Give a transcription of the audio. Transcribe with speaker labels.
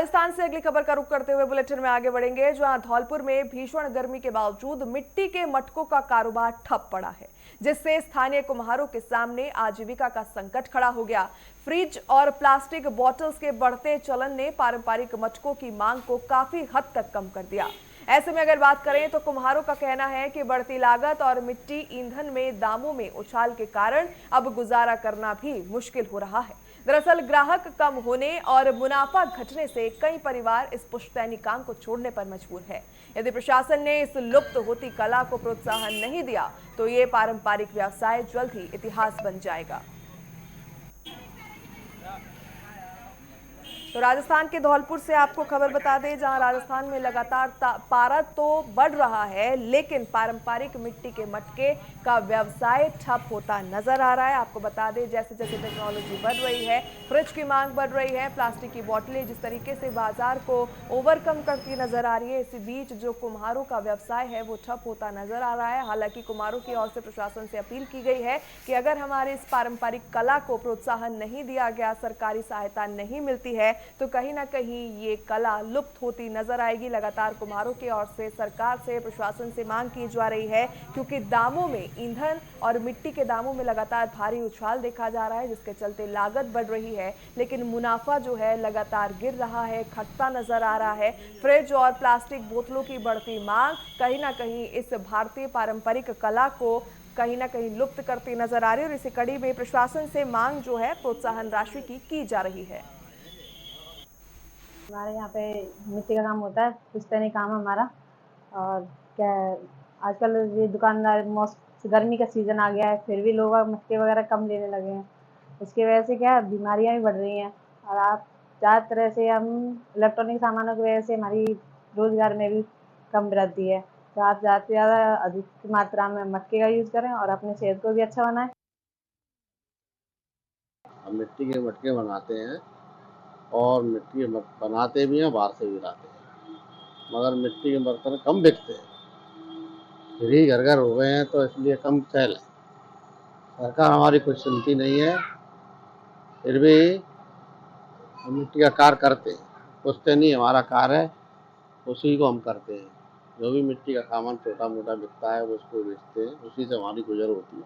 Speaker 1: राजस्थान से अगली खबर का रुख करते हुए बुलेटिन में आगे बढ़ेंगे, जहां धौलपुर में भीषण गर्मी के बावजूद मिट्टी के मटकों का कारोबार ठप पड़ा है, जिससे स्थानीय कुम्हारों के सामने आजीविका का संकट खड़ा हो गया। फ्रिज और प्लास्टिक बॉटल्स के बढ़ते चलन ने पारंपरिक मटकों की मांग को काफी हद तक कम कर दिया। ऐसे में अगर बात करें तो कुम्हारों का कहना है कि बढ़ती लागत और मिट्टी ईंधन में दामों में उछाल के कारण अब गुजारा करना भी मुश्किल हो रहा है। दरअसल ग्राहक कम होने और मुनाफा घटने से कई परिवार इस पुश्तैनी काम को छोड़ने पर मजबूर है। यदि प्रशासन ने इस लुप्त होती कला को प्रोत्साहन नहीं दिया तो ये पारंपरिक व्यवसाय जल्द ही इतिहास बन जाएगा। तो राजस्थान के धौलपुर से आपको खबर बता दें, जहां राजस्थान में लगातार पारा तो बढ़ रहा है, लेकिन पारंपरिक मिट्टी के मटके का व्यवसाय ठप होता नजर आ रहा है। आपको बता दें, जैसे जैसे टेक्नोलॉजी बढ़ रही है, फ्रिज की मांग बढ़ रही है, प्लास्टिक की बोतलें जिस तरीके से बाजार को ओवरकम करती नजर आ रही है, इसी बीच जो कुम्हारों का व्यवसाय है वो ठप होता नजर आ रहा है। हालांकि कुम्हारों की ओर से प्रशासन से अपील की गई है कि अगर हमारे इस पारंपरिक कला को प्रोत्साहन नहीं दिया गया, सरकारी सहायता नहीं मिलती है, तो कहीं ना कहीं ये कला लुप्त होती नजर आएगी। लगातार कुम्हारों की ओर से सरकार से, प्रशासन से मांग की जा रही है, क्योंकि दामों में, ईंधन और मिट्टी के दामों में लगातार भारी उछाल देखा जा रहा है, जिसके चलते लागत बढ़ रही है, लेकिन मुनाफा जो है लगातार गिर रहा है, घटता नजर आ रहा है। फ्रिज और प्लास्टिक बोतलों की बढ़ती मांग कहीं ना कहीं इस भारतीय पारंपरिक कला को कहीं ना कहीं लुप्त करती नजर आ रही है, और इसी कड़ी में प्रशासन से मांग जो है प्रोत्साहन राशि की जा रही है।
Speaker 2: हमारे यहाँ पे मिट्टी का काम होता है, पुश्तैनी काम है हमारा। और क्या है, आजकल ये दुकानदार गर्मी का सीजन आ गया है, फिर भी लोग मटके वगैरह कम लेने लगे हैं। इसकी वजह से क्या है, बीमारियां भी बढ़ रही हैं। और आप ज़्यादा तरह से हम इलेक्ट्रॉनिक सामानों की वजह से हमारी रोजगार में भी कम वृद्धि है। तो आप ज़्यादा से ज़्यादा अधिक मात्रा में मटके का यूज़ करें और अपने सेहत को भी अच्छा बनाएं।
Speaker 3: हम मिट्टी के मटके बनाते हैं और मिट्टी के बनाते भी हैं, बाहर से भी लाते हैं, मगर मिट्टी के बर्तन कम बिकते हैं। फिर ही घर घर हो गए हैं, तो इसलिए कम सेल है। सरकार हमारी कुछ सुनती नहीं है, फिर भी हम मिट्टी का कार्य करते हैं। पुश्तैनी हमारा कार्य है, उसी को हम करते हैं। जो भी मिट्टी का सामान छोटा मोटा बिकता है वो उसको बेचते हैं, उसी से हमारी गुजर होती है।